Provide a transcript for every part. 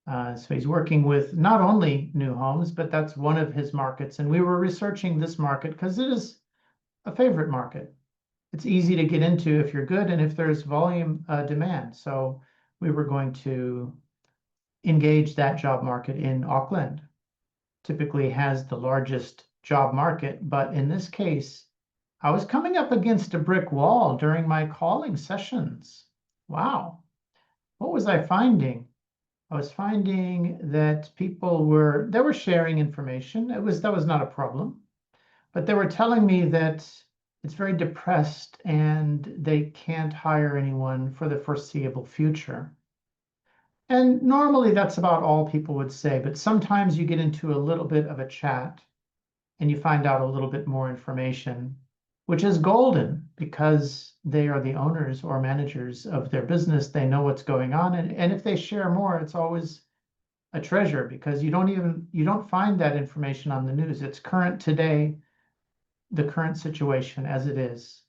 So he's working with not only new homes, but that's one of his markets. And we were researching this market because it is a favorite market. It's easy to get into if you're good and if there's volume demand. So we were going to engage that job market in Auckland. Typically has the largest job market, but in this case, I was coming up against a brick wall during my calling sessions. Wow. What was I finding? I was finding that they were sharing information. That was not a problem, but they were telling me that it's very depressed and they can't hire anyone for the foreseeable future. And normally that's about all people would say, but sometimes you get into a little bit of a chat and you find out a little bit more information, which is golden because they are the owners or managers of their business. They know what's going on. And if they share more, it's always a treasure because you don't find that information on the news. It's current today, the current situation as it is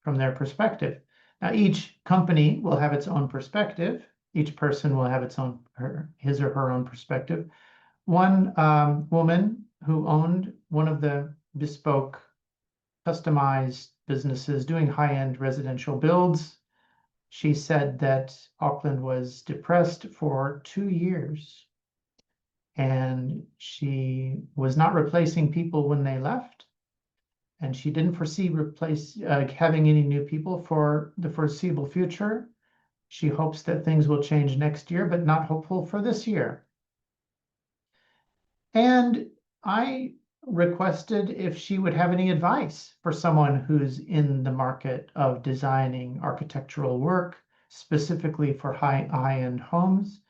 from their perspective. Now, each company will have its own perspective. Each person will have his or her own perspective. One woman who owned one of the bespoke, customized businesses doing high-end residential builds, she said that Auckland was depressed for 2 years, and she was not replacing people when they left, and she didn't foresee having any new people for the foreseeable future. She hopes that things will change next year, but not hopeful for this year. And I requested if she would have any advice for someone who's in the market of designing architectural work, specifically for high-end homes.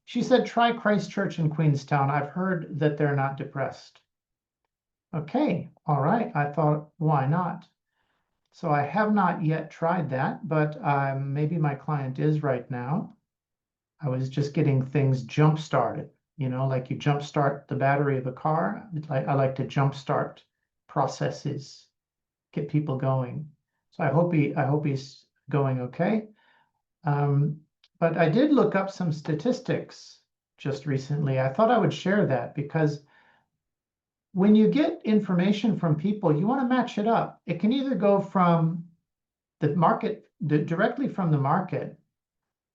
She said, try Christchurch in Queenstown. I've heard that they're not depressed. Okay, all right. I thought, why not? So I have not yet tried that, but maybe my client is right now. I was just getting things jump-started, like you jump-start the battery of a car. I like to jump-start processes, get people going. So I hope he's going okay. But I did look up some statistics just recently. I thought I would share that because when you get information from people, you want to match it up. It can either go from the market, directly from the market,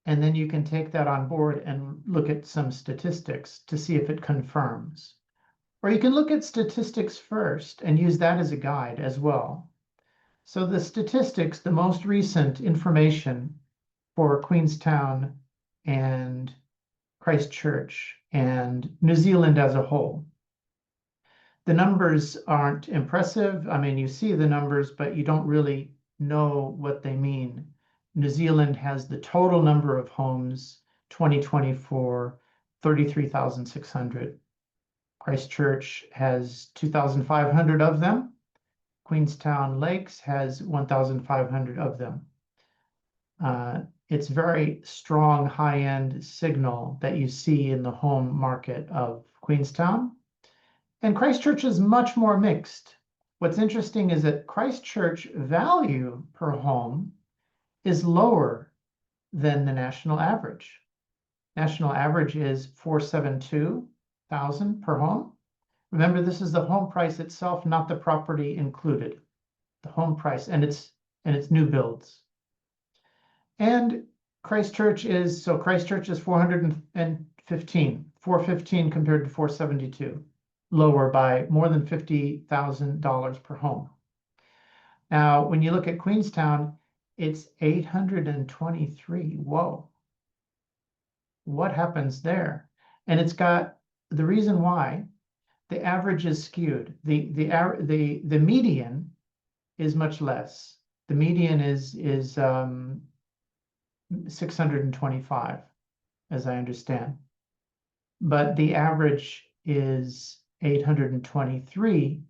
and then you can take that on board and look at some statistics to see if it confirms. Or you can look at statistics first and use that as a guide as well. So the statistics, the most recent information for Queenstown and Christchurch and New Zealand as a whole. The numbers aren't impressive. I mean, you see the numbers, but you don't really know what they mean. New Zealand has the total number of homes, 2024, 33,600. Christchurch has 2,500 of them. Queenstown Lakes has 1,500 of them. It's very strong high-end signal that you see in the home market of Queenstown. And Christchurch is much more mixed. What's interesting is that Christchurch value per home is lower than the national average. National average is 472,000 per home. Remember, this is the home price itself, not the property included. The home price, and it's new builds. And Christchurch is 415 compared to 472, lower by more than $50,000 per home. Now, when you look at Queenstown, it's 823. Whoa. What happens there? And it's got the reason why the average is skewed. The median is much less. The median is 625, as I understand. But the average is 823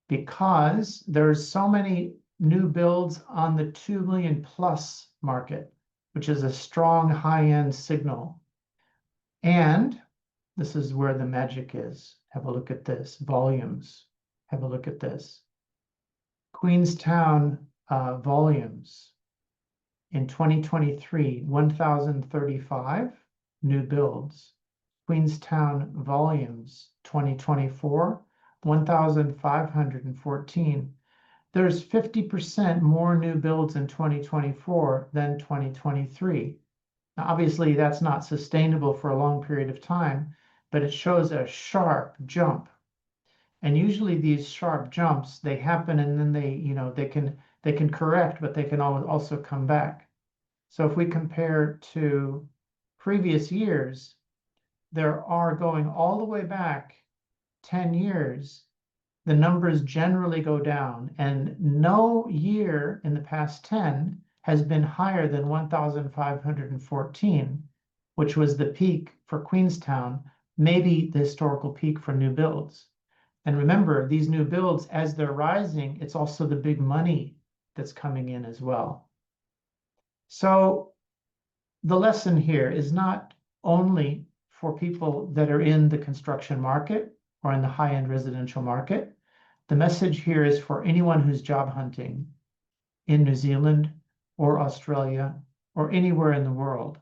because there's so many new builds on the 2 million plus market, which is a strong high-end signal. And this is where the magic is. Have a look at this. Volumes. Have a look at this. Queenstown volumes in 2023, 1,035 new builds. Queenstown volumes 2024, 1,514. There's 50% more new builds in 2024 than 2023. Now, obviously, that's not sustainable for a long period of time, but it shows a sharp jump. And usually these sharp jumps, they happen and then they can correct, but they can also come back. So if we compare to previous years, there are going all the way back 10 years, the numbers generally go down, and no year in the past 10 has been higher than 1,514, which was the peak for Queenstown, maybe the historical peak for new builds. And remember, these new builds, as they're rising, it's also the big money that's coming in as well. So the lesson here is not only for people that are in the construction market or in the high-end residential market. The message here is for anyone who's job hunting in New Zealand or Australia or anywhere in the world.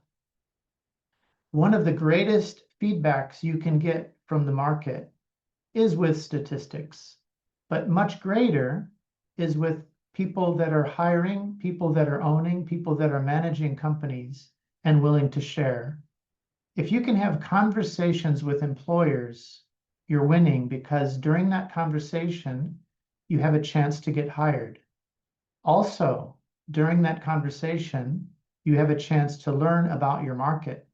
One of the greatest feedbacks you can get from the market is with statistics, but much greater is with people that are hiring, people that are owning, people that are managing companies and willing to share. If you can have conversations with employers, you're winning, because during that conversation, you have a chance to get hired. Also, during that conversation, you have a chance to learn about your market.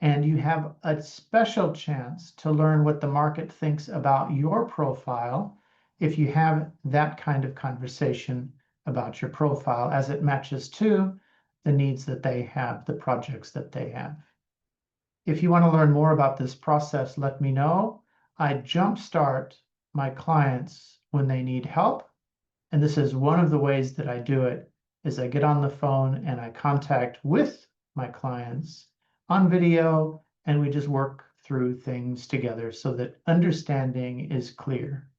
And you have a special chance to learn what the market thinks about your profile if you have that kind of conversation about your profile as it matches to the needs that they have, the projects that they have. If you want to learn more about this process, let me know. I jumpstart my clients when they need help. And this is one of the ways that I do it, is I get on the phone and I contact with my clients on video, and we just work through things together so that understanding is clear.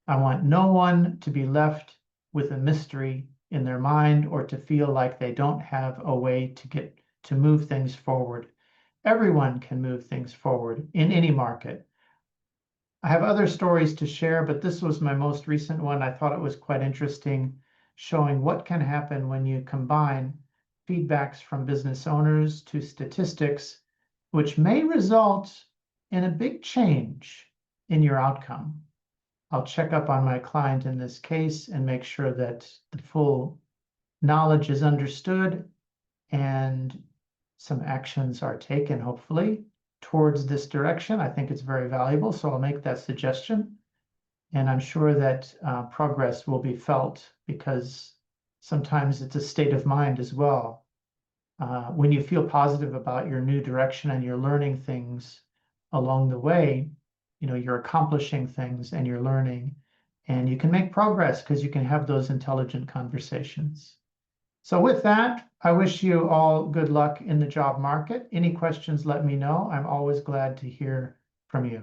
I want no one to be left with a mystery in their mind or to feel like they don't have a way to move things forward. Everyone can move things forward in any market. I have other stories to share, but this was my most recent one. I thought it was quite interesting, showing what can happen when you combine feedbacks from business owners to statistics, which may result in a big change in your outcome. I'll check up on my client in this case and make sure that the full knowledge is understood and some actions are taken, hopefully, towards this direction. I think it's very valuable, so I'll make that suggestion. And I'm sure that progress will be felt, because sometimes it's a state of mind as well. When you feel positive about your new direction and you're learning things along the way, you're accomplishing things and you're learning, and you can make progress because you can have those intelligent conversations. So with that, I wish you all good luck in the job market. Any questions, let me know. I'm always glad to hear from you.